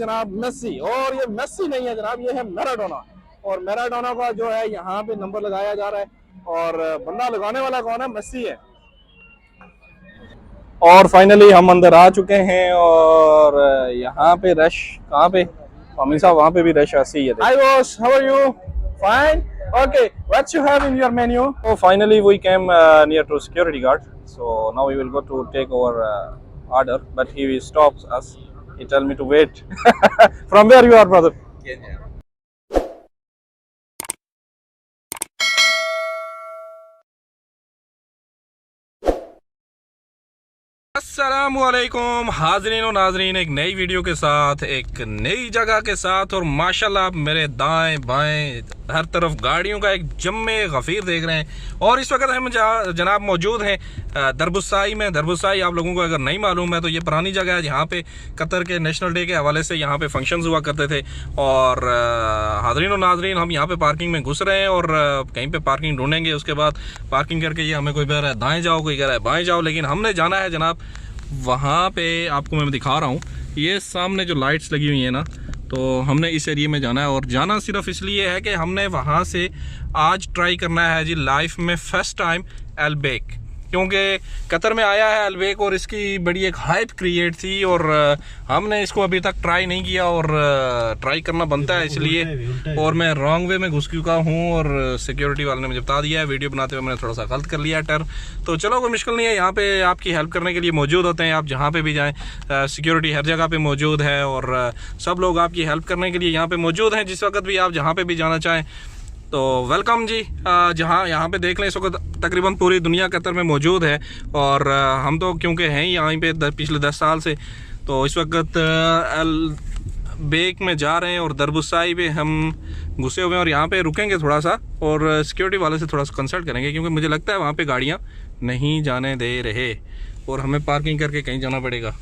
जनाब मेसी, और ये मेसी नहीं है जनाब, ये है मैराडोना। और मैराडोना का जो है यहाँ पे नंबर लगाया जा रहा है, और बंदा लगाने वाला कौन है? मेसी है। और फाइनली हम अंदर आ चुके हैं, और यहाँ पे रश कहाँ पे? अमीर साहब वहाँ पे भी रश ऐसे ही है। Hi boss, how are you? Fine, okay, what you have in your menu? So finally we came near to security guard, so now we will go to take our order, but he stops us. He tell me to wait. From where you are, brother? Kenya. अस्सलामुअलैकुम हाज़रीन और नाज़रीन, एक नई video के साथ, एक नई जगह के साथ। और माशाल्लाह आप मेरे दाएं बाएं हर तरफ गाड़ियों का एक जम्मे गफ़ीर देख रहे हैं। और इस वक्त हम जनाब मौजूद हैं दरबुस्साई में। दरबुस्साई आप लोगों को अगर नहीं मालूम है तो ये पुरानी जगह है जहाँ पे कतर के नेशनल डे के हवाले से यहाँ पे फंक्शंस हुआ करते थे। और हाज़रीन और नाज़रीन, हम यहाँ पे पार्किंग में घुस रहे हैं और कहीं पे पार्किंग ढूंढेंगे। उसके बाद पार्किंग करके ये हमें कोई कह रहा है दाएँ जाओ, कोई कह रहा है बाएँ जाओ, लेकिन हमने जाना है जनाब वहाँ पे। आपको मैं दिखा रहा हूँ, ये सामने जो लाइट्स लगी हुई है ना, तो हमने इस एरिया में जाना है। और जाना सिर्फ इसलिए है कि हमने वहाँ से आज ट्राई करना है जी लाइफ में फर्स्ट टाइम अल्बेक, क्योंकि कतर में आया है अल्बेक और इसकी बड़ी एक हाइप क्रिएट थी, और हमने इसको अभी तक ट्राई नहीं किया, और ट्राई करना बनता है इसलिए। और मैं रॉन्ग वे में घुस चुका हूँ, और सिक्योरिटी वाले ने मुझे बता दिया है, वीडियो बनाते हुए मैंने थोड़ा सा गलत कर लिया टर्न। तो चलो कोई मुश्किल नहीं है, यहाँ पे आपकी हेल्प करने के लिए मौजूद होते हैं। आप जहाँ पे भी जाएँ, सिक्योरिटी हर जगह पे मौजूद है, और सब लोग आपकी हेल्प करने के लिए यहाँ पे मौजूद हैं। जिस वक्त भी आप जहाँ पे भी जाना चाहें तो वेलकम जी। जहाँ यहाँ पे देख लें, इस वक्त तकरीबन पूरी दुनिया कतर में मौजूद है, और हम तो क्योंकि हैं ही यहाँ पे पिछले 10 साल से, तो इस वक्त बेक में जा रहे हैं और दरबुस्साई पे हम घुसे हुए हैं। और यहाँ पे रुकेंगे थोड़ा सा, और सिक्योरिटी वाले से थोड़ा सा कंसल्ट करेंगे, क्योंकि मुझे लगता है वहाँ पे गाड़ियाँ नहीं जाने दे रहे और हमें पार्किंग करके कहीं जाना पड़ेगा।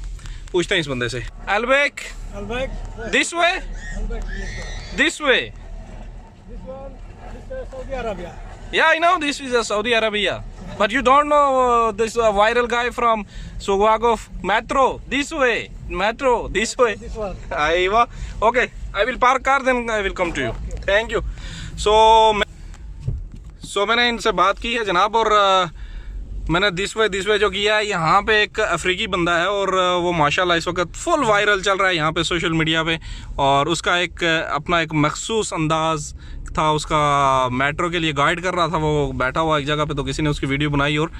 पूछते हैं इस बंदे से। Albaik, this way, this way. Saudi Arabia. Yeah, I know this is a Saudi Arabia, but you don't know this viral guy from Sugwagov Metro. This way, Metro, this way. This one. Aiwa. Okay, I will park car, then I will come to you. Okay. Thank you. So मैंने इनसे बात की है जनाब, और मैंने this way जो किया है, यहाँ पे एक अफ्रीकी बंदा है, और वो माशाल्लाह इस वक्त फुल वायरल चल रहा है यहाँ पे सोशल मीडिया पे। और उसका एक अपना एक मखसूस अंदाज़ था, उसका मेट्रो के लिए गाइड कर रहा था, वो बैठा हुआ एक जगह पे, तो किसी ने उसकी वीडियो बनाई और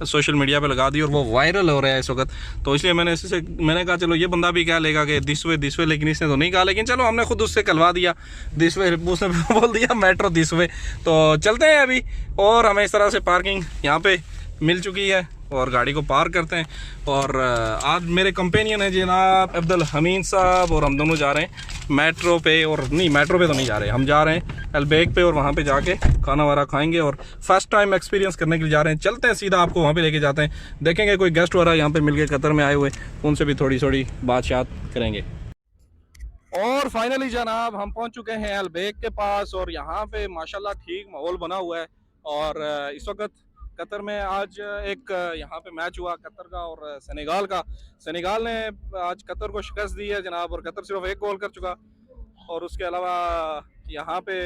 सोशल मीडिया पे लगा दी, और वो वायरल हो रहा है इस वक्त। तो इसलिए मैंने कहा चलो ये बंदा भी कह लेगा कि दिस वे, लेकिन इसने तो नहीं कहा, लेकिन चलो हमने खुद उससे कहलवा दिया दिस वे, उसने बोल दिया मेट्रो दिस वे। तो चलते हैं अभी, और हमें इस तरह से पार्किंग यहाँ पे मिल चुकी है, और गाड़ी को पार करते हैं। और आज मेरे कंपेनियन है जनाब अब्दुल हमीद साहब, और हम दोनों जा रहे हैं मेट्रो पे, और नहीं मेट्रो पे तो नहीं जा रहे, हम जा रहे हैं अल्बेक पे, और वहाँ पे जाके खाना वारा खाएंगे, और फर्स्ट टाइम एक्सपीरियंस करने के लिए जा रहे हैं। चलते हैं सीधा, आपको वहाँ पे लेके जाते हैं, देखेंगे कोई गेस्ट वगैरह यहाँ पे मिल गए कतर में आए हुए, उनसे भी थोड़ी बातचीत करेंगे। और फाइनली जनाब हम पहुँच चुके हैं अल्बेक के पास, और यहाँ पे माशाल्लाह ठीक माहौल बना हुआ है। और इस वक्त कतर में आज एक यहाँ पे मैच हुआ कतर का और सेनेगाल का। सेनेगाल ने आज कतर को शिकस्त दी है जनाब, और कतर सिर्फ एक गोल कर चुका, और उसके अलावा यहाँ पे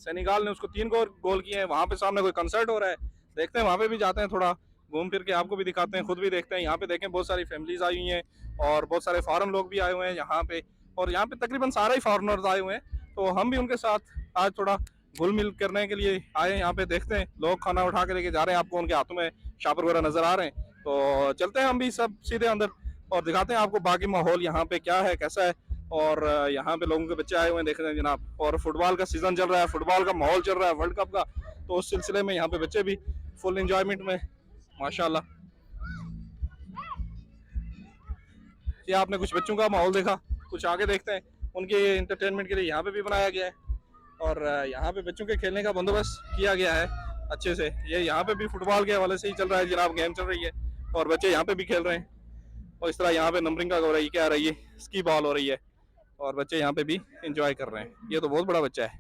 सेनेगाल ने उसको 3 गोल किए हैं। वहाँ पे सामने कोई कंसर्ट हो रहा है, देखते हैं वहाँ पे भी जाते हैं, थोड़ा घूम फिर के आपको भी दिखाते हैं, खुद भी देखते हैं। यहाँ पे देखें बहुत सारी फैमिलीज आई हुई हैं, और बहुत सारे फॉरेन लोग भी आए हुए हैं यहाँ पे, और यहाँ पे तकरीबन सारे ही फॉरेनर्स आए हुए हैं, तो हम भी उनके साथ आज थोड़ा घुल मिल करने के लिए आए। यहाँ पे देखते हैं लोग खाना उठा के लेके जा रहे हैं, आपको उनके हाथों में शापर वगैरह नजर आ रहे हैं, तो चलते हैं हम भी सब सीधे अंदर और दिखाते हैं आपको बाकी माहौल यहाँ पे क्या है, कैसा है। और यहाँ पे लोगों के बच्चे आए हुए हैं देख रहे हैं जनाब, और फुटबॉल का सीजन चल रहा है, फुटबॉल का माहौल चल रहा है वर्ल्ड कप का, तो उस सिलसिले में यहाँ पे बच्चे भी फुल इंजॉयमेंट में माशाल्लाह। ये आपने कुछ बच्चों का माहौल देखा, कुछ आगे देखते हैं, उनके इंटरटेनमेंट के लिए यहाँ पे भी बनाया गया है, और यहाँ पे बच्चों के खेलने का बंदोबस्त किया गया है अच्छे से। ये यहाँ पे भी फुटबॉल के हवाले से ही चल रहा है जनाब, गेम चल रही है, और बच्चे यहाँ पे भी खेल रहे हैं, और इस तरह यहाँ पे नंबरिंग का हो रही है, क्या रही है, स्की बॉल हो रही है, और बच्चे यहाँ पे भी एंजॉय कर रहे हैं। ये तो बहुत बड़ा बच्चा है,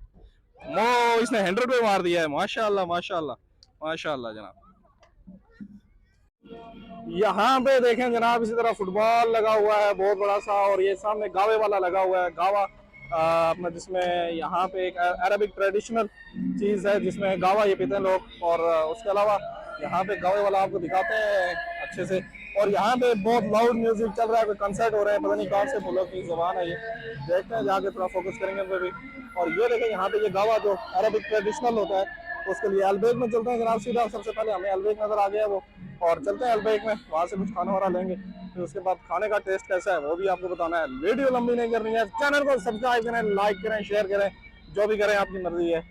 मो इसने 100 पे मार दिया है, माशाल्लाह माशाल्लाह माशाल्लाह जनाब। यहाँ पे देखें जनाब, इसी तरह फुटबॉल लगा हुआ है बहुत बड़ा सा, और ये सामने गावे वाला लगा हुआ है, गावा अपना, जिसमें यहाँ पे एक अरबिक ट्रेडिशनल चीज़ है जिसमें गावा ये पीते हैं लोग। और उसके अलावा यहाँ पे गावे वाला आपको दिखाते हैं अच्छे से। और यहाँ पे बहुत लाउड म्यूजिक चल रहा है, कोई कंसर्ट हो रहा है, पता नहीं कहाँ से बोलो की जुबान है ये, देखते हैं जाके थोड़ा फोकस करेंगे उन पर भी। और ये देखें यहाँ पे ये गावा जो अरबिक ट्रेडिशनल होता है, उसके लिए अलबेग में चलते हैं जनाब सीधा। सबसे पहले हमें अलबेग नजर आ गया वो, और चलते हैं अलबेग में, वहाँ से कुछ खाना वाना लेंगे, फिर उसके बाद खाने का टेस्ट कैसा है वो भी आपको बताना है। वीडियो लंबी नहीं करनी है, चैनल को सब्सक्राइब करें, लाइक करें, शेयर करें, जो भी करें आपकी मर्जी है।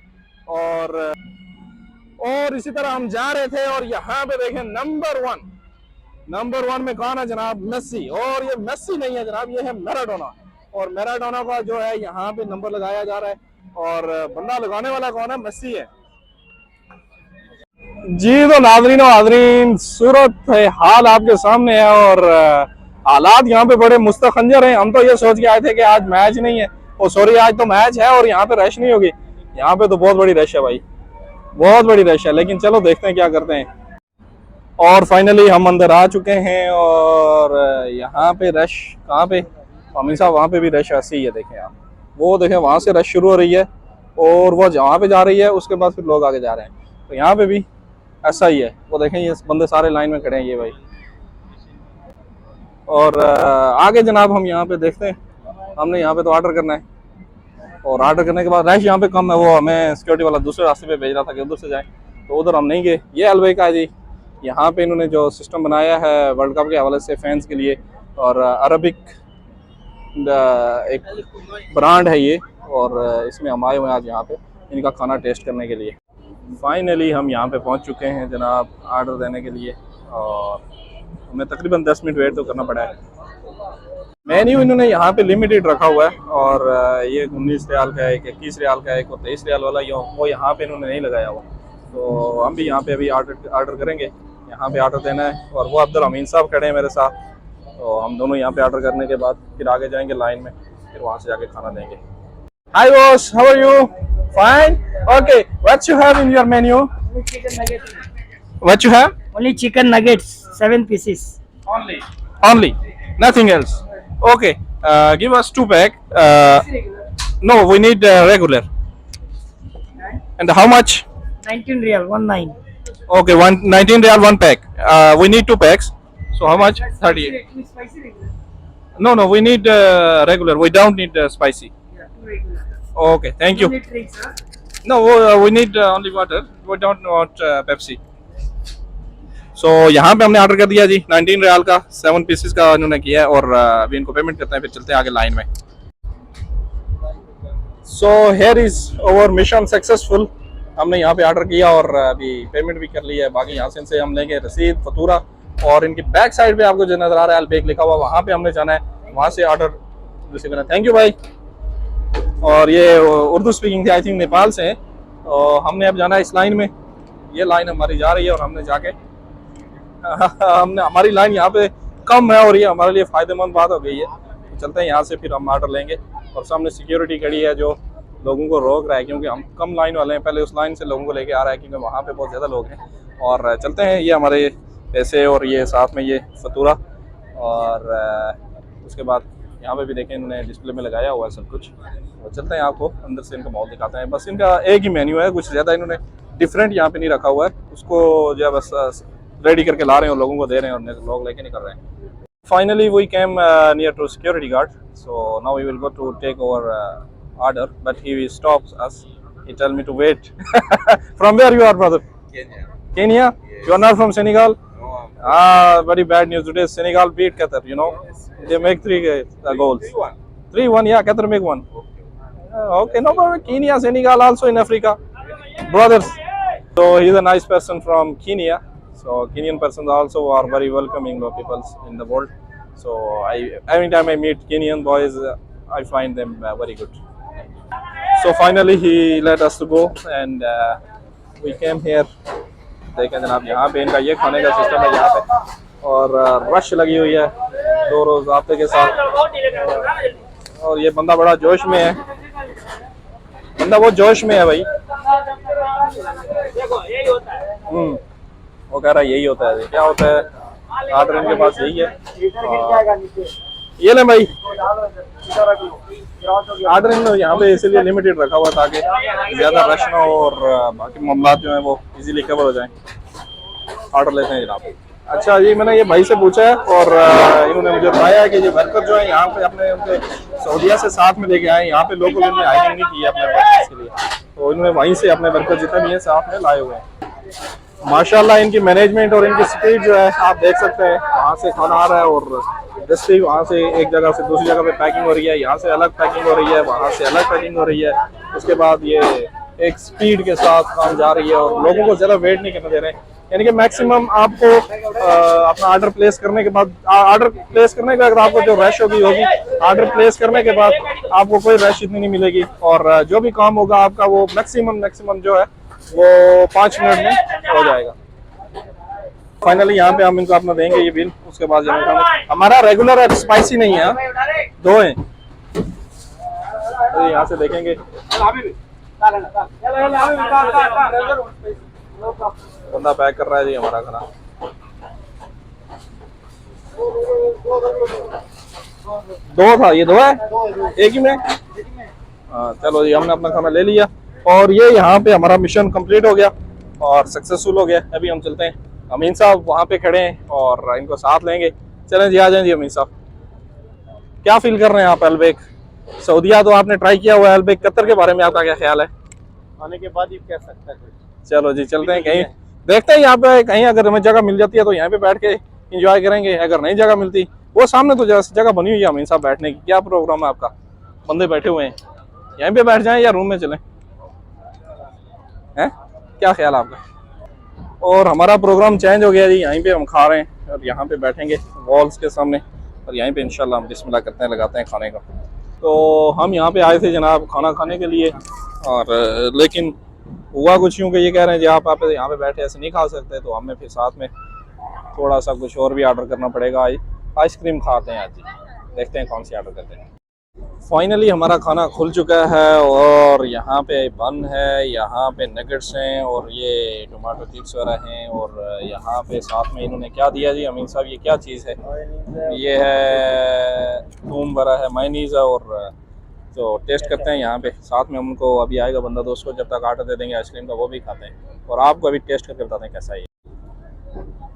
और इसी तरह हम जा रहे थे, और यहाँ पे देखें नंबर वन में कौन है जनाब? मेसी। और ये मेसी नहीं है जनाब, ये है मैराडोना। और मैराडोना का जो है यहाँ पे नंबर लगाया जा रहा है, और बंदा लगाने वाला कौन है? मेसी है जी। तो नाज़रीन और हाज़रीन, सूरत हाल आपके सामने है, और हालात यहाँ पे बड़े मुस्तखंजर हैं। हम तो ये सोच के आए थे कि आज मैच नहीं है, और सॉरी आज तो मैच है और यहाँ पे रश नहीं होगी। यहाँ पे तो बहुत बड़ी रश है भाई, बहुत बड़ी रश है, लेकिन चलो देखते हैं क्या करते हैं। और फाइनली हम अंदर आ चुके हैं, और यहाँ पे रश कहाँ पे? हमेशा वहाँ पे भी रश ऐसे ही है, देखें आप, वो देखें वहाँ से रश शुरू हो रही है और वो जहाँ पे जा रही है उसके बाद फिर लोग आगे जा रहे हैं। तो यहाँ पे भी ऐसा ही है, वो देखें ये बंदे सारे लाइन में खड़े हैं ये भाई। और आगे जनाब हम यहाँ पे देखते हैं, हमने यहाँ पे तो ऑर्डर करना है, और ऑर्डर करने के बाद रश यहाँ पे कम है, वो हमें सिक्योरिटी वाला दूसरे रास्ते पे भेज रहा था कि उधर से जाए, तो उधर हम नहीं गए। ये अलबेग का है जी, यहाँ पे इन्होंने जो सिस्टम बनाया है वर्ल्ड कप के हवाले से फैंस के लिए, और अरबिक एक ब्रांड है ये, और इसमें हम आए हुए हैं आज यहाँ पे इनका खाना टेस्ट करने के लिए। फाइनली हम यहाँ पे पहुँच चुके हैं जनाब ऑर्डर देने के लिए, और हमें तकरीबन 10 मिनट वेट तो करना पड़ा है। मेन्यू इन्होंने यहाँ पे लिमिटेड रखा हुआ है, और ये 19 रियाल का है, एक 21 रियाल का है, एक 23 रियाल वाला, वो यहाँ पे इन्होंने नहीं लगाया हुआ। तो हम भी यहाँ पे अभी ऑर्डर करेंगे, यहाँ पे ऑर्डर देना है, और वो अब्दुल अमीन साहब खड़े हैं मेरे साथ, तो हम दोनों यहाँ पे ऑर्डर करने के बाद फिर आगे जाएंगे लाइन में, फिर वहाँ से जाके खाना देंगे। Hi boss, how are you? Fine. Okay, what you have in your menu? Only chicken nuggets. What you have? Only chicken nuggets, 7 pieces. Only. Nothing else. Okay. Give us 2 pack. No, we need regular. And how much? 19 real, 19. Okay, 19 real 1 pack. We need 2 packs. So how much? 30. Spicy regular. No, we need regular. We don't need spicy. Yeah, 2 regular. Okay, thank you. Only drinks, huh? No, we need only water. We don't want Pepsi. So यहाँ पे हमने order कर दिया जी 19 रियाल का, 7 pieces का इन्होंने किया है, और अभी इनको पेमेंट करते हैं, फिर चलते हैं आगे लाइन में। So here is our mission successful. हमने यहाँ पे ऑर्डर किया और अभी पेमेंट भी कर लिया है। बाकी यहाँ से इनसे हम लेंगे रसीद, फतूरा, और इनकी बैक साइड पे आपको जो नजर आ रहा है अलबेग लिखा हुआ, वहाँ पे हमने जाना है, वहाँ से ऑर्डर रिसीव करना है। थैंक यू भाई। और ये उर्दू स्पीकिंग थी, आई थिंक नेपाल से है। और हमने अब जाना है इस लाइन में, ये लाइन हमारी जा रही है, और हमने जाके हमारी लाइन यहाँ पे कम है, और ये हमारे लिए फ़ायदेमंद बात हो गई है। तो चलते हैं यहाँ से, फिर हम ऑर्डर लेंगे। और सामने सिक्योरिटी खड़ी है जो लोगों को रोक रहा है, क्योंकि हम कम लाइन वाले हैं, पहले उस लाइन से लोगों को लेके आ रहा है, क्योंकि वहाँ पे बहुत ज़्यादा लोग हैं। और चलते हैं, ये हमारे पैसे और ये साथ में ये फतूरा, और उसके बाद यहाँ पे भी देखें इन्होंने डिस्प्ले में लगाया हुआ है सब कुछ। तो चलते हैं, आपको अंदर से इनका माहौल दिखाते हैं। बस इनका एक ही मेन्यू है, कुछ ज़्यादा इन्होंने डिफरेंट यहाँ पे नहीं रखा हुआ है, उसको जो है बस रेडी करके ला रहे हैं और लोगों को दे रहे हैं, और लोग लेके निकल रहे हैं। Finally we came near to security guard, so now we will go to take over order, but he stops us. He tell me to wait. From where you are, brother? Kenya? Yes. You are not from Senegal? No. Very bad news today. Senegal beat Qatar, you know. Yes. They make 3 goals. 3-1. 3-1, yeah, Qatar make 1. Okay, no problem. Kenya, Senegal also in Africa. Brothers. So he's a nice person from Kenya. So Kenyan persons also are very welcoming people in the world. So every time I meet Kenyan boys, I find them very good. So finally he let us to go, and we came here. देखें जनाब, यहाँ पे इनका ये खाने का system है यहाँ पे, और रश लगी हुई है 2 रोज हफ्ते के साथ। और ये बंदा बड़ा जोश में है, बंदा वो जोश में है भाई। देखो यही होता है। वो कह रहा है यही होता है। क्या होता है? ऑर्डर इनके पास यही है। ये ले भाई, ऑर्डर इन यहाँ पे इसीलिए लिमिटेड रखा हुआ ताकि ज़्यादा रश ना हो और बाकी मामला जो है वो इजीली कवर हो जाएं। ऑर्डर लेते हैं जनाब। अच्छा जी, मैंने ये भाई से पूछा है और इन्होंने मुझे बताया है कि ये वर्कर जो है यहाँ पे अपने उनके सऊदीया से साथ में लेके आए। यहाँ पे लोकल इन्होंने हायरिंग नहीं की है अपने वर्कर्स के लिए, तो इन्होंने वहीं से अपने वर्कर जितने भी हैं साथ में लाए हुए हैं। माशाल्लाह इनकी मैनेजमेंट और इनकी स्पीड जो है आप देख सकते हैं। वहाँ से खाना आ रहा है और जैसे वहाँ से एक जगह से दूसरी जगह पे पैकिंग हो रही है, यहाँ से अलग पैकिंग हो रही है, वहाँ से अलग पैकिंग हो रही है। उसके बाद ये एक स्पीड के साथ काम जा रही है और लोगों को ज़्यादा वेट नहीं करने दे रहे हैं। यानी कि मैक्सिमम आपको अपना ऑर्डर प्लेस करने के बाद अगर आपको जो रश होगी ऑर्डर प्लेस करने के बाद आपको कोई रश इतनी नहीं मिलेगी और जो भी काम होगा आपका वो मैक्सिमम जो है वो 5 मिनट में हो जाएगा। फाइनली यहाँ पे हम इनको अपना देंगे ये बिल, उसके बाद हमारा रेगुलर है, स्पाइसी नहीं है, 2 हैं। तो यहाँ से देखेंगे बंदा पैक कर रहा है जी हमारा खाना। दो था, ये 2 है एक ही में। हाँ चलो जी, हमने अपना खाना ले लिया और ये यहाँ पे हमारा मिशन कंप्लीट हो गया और सक्सेसफुल हो गया। अभी हम चलते हैं, अमीन साहब वहाँ पे खड़े हैं और इनको साथ लेंगे। चलें जी, आ जाएं जी अमीन साहब। क्या फील कर रहे हैं आप अल्बेक? सऊदीया तो आपने ट्राई किया हुआ है, अल्बेक कतर के बारे में आपका क्या ख्याल है? आने के बाद ही कह सकता है। चलो जी चलते हैं, कहीं देखते हैं यहाँ पे कहीं अगर हमें जगह मिल जाती है तो यहाँ पे बैठ के एंजॉय करेंगे। अगर नहीं जगह मिलती, वो सामने तो जगह बनी हुई है अमीन साहब बैठने की। क्या प्रोग्राम है आपका? बंदे बैठे हुए हैं, यहीं पे बैठ जाएं या रूम में चलें? हैं, क्या ख्याल आपका? और हमारा प्रोग्राम चेंज हो गया जी, यहीं पे हम खा रहे हैं और यहाँ पे बैठेंगे वॉल्स के सामने और यहीं पे इंशाल्लाह हम बिस्मिल्लाह करते हैं, लगाते हैं खाने का। तो हम यहाँ पे आए थे जनाब खाना खाने के लिए और लेकिन हुआ कुछ यूँ कि ये कह रहे हैं जी आप यहाँ पे बैठे ऐसे नहीं खा सकते, तो हमें फिर साथ में थोड़ा सा कुछ और भी ऑर्डर करना पड़ेगा। आइसक्रीम खाते हैं आज जी, देखते हैं कौन सी ऑर्डर करते हैं। फाइनली हमारा खाना खुल चुका है और यहाँ पे बन है, यहाँ पे नगेट्स हैं और ये टमाटो चिप्स वगैरह हैं और यहाँ पे साथ में इन्होंने क्या दिया जी अमीन साहब? ये क्या चीज़ है? ये है थूम वगैरह है, मायनीज़ है और तो टेस्ट करते हैं यहाँ पे। साथ में उनको अभी आएगा बंदा तो उसको जब तक ऑर्डर दे देंगे आइसक्रीम का, वो भी खाते हैं और आपको अभी टेस्ट करके बताते हैं कैसा है।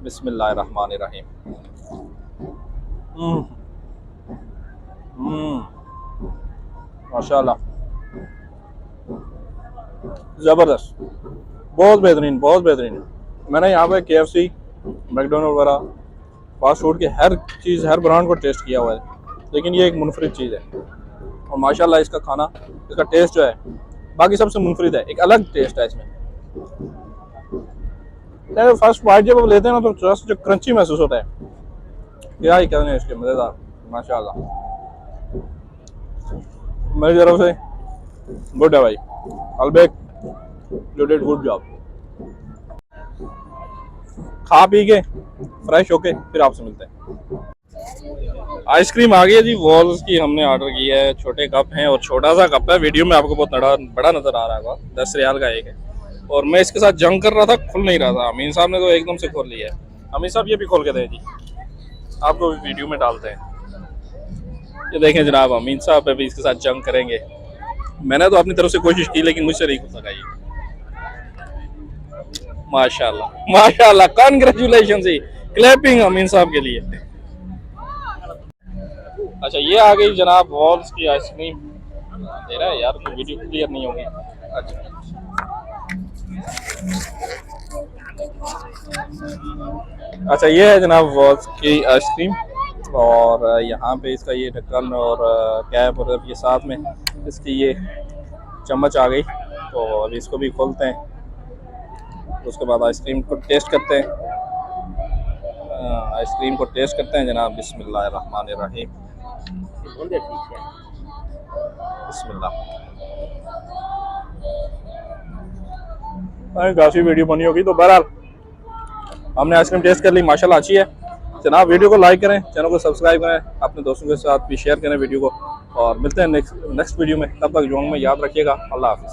बिस्मिल्लाहिर्रहमानिर्रहीम। माशाल्लाह, ज़बरदस्त, बहुत बेहतरीन, बहुत बेहतरीन। मैंने यहाँ पे KFC, मैकडोनल्ड वगैरह फास्ट फूड के हर चीज़, हर ब्रांड को टेस्ट किया हुआ है, लेकिन ये एक मुनफरिद चीज़ है और माशाल्लाह इसका खाना, इसका टेस्ट जो है बाकी सबसे मुनफरिद है, एक अलग टेस्ट है इसमें। फर्स्ट बाइट जब आप लेते हैं ना तो थोड़ा सा जो क्रंची महसूस होता है, क्या ही कहने इसके, मज़ेदार माशाल्लाह। मेरी तरफ से गुड है भाई, Al Baik you did good job. खा पी के फ्रेश होके फिर आपसे मिलते हैं। आइसक्रीम आ गई है जी, वॉल्स की हमने ऑर्डर की है। छोटे कप हैं और छोटा सा कप है, वीडियो में आपको बहुत बड़ा नजर आ रहा होगा, 10 रियाल का एक है। और मैं इसके साथ जंग कर रहा था, खुल नहीं रहा था। अमीन साहब ने तो एकदम से खोल लिया है। अमीन साहब ये भी खोल के दें जी, आपको भी वीडियो में डालते हैं। ये देखें जनाब, अमीन साहब अभी इसके साथ जंग करेंगे। मैंने तो अपनी तरफ से कोशिश की लेकिन मुझसे नहीं खुल सका ये। माशाल्लाह माशाल्लाह, कांग्रेचुलेशन जी, क्लैपिंग अमीन साहब के लिए। अच्छा ये आ गई जनाब वॉल्स की आइसक्रीम। दे रहा है यार, तो वीडियो क्लियर नहीं होगी। अच्छा ये है जनाब वॉल्स की आइसक्रीम और यहाँ पे इसका ये ढक्कन और कैप और ये साथ में इसकी ये चम्मच आ गई। तो अभी इसको भी खोलते हैं, उसके बाद आइसक्रीम को टेस्ट करते हैं। आइसक्रीम को टेस्ट करते हैं जनाब। बिस्मिल्लाहिर्रहमानिर्रहीम। बिस्मिल्लाह। काफ़ी वीडियो बनी होगी, तो बहरहाल हमने आइसक्रीम टेस्ट कर ली, माशाल्लाह अच्छी है जनाब। वीडियो को लाइक करें, चैनल को सब्सक्राइब करें, अपने दोस्तों के साथ भी शेयर करें वीडियो को, और मिलते हैं नेक्स्ट वीडियो में। तब तक दुआ में याद रखिएगा। अल्लाह हाफ़िज़।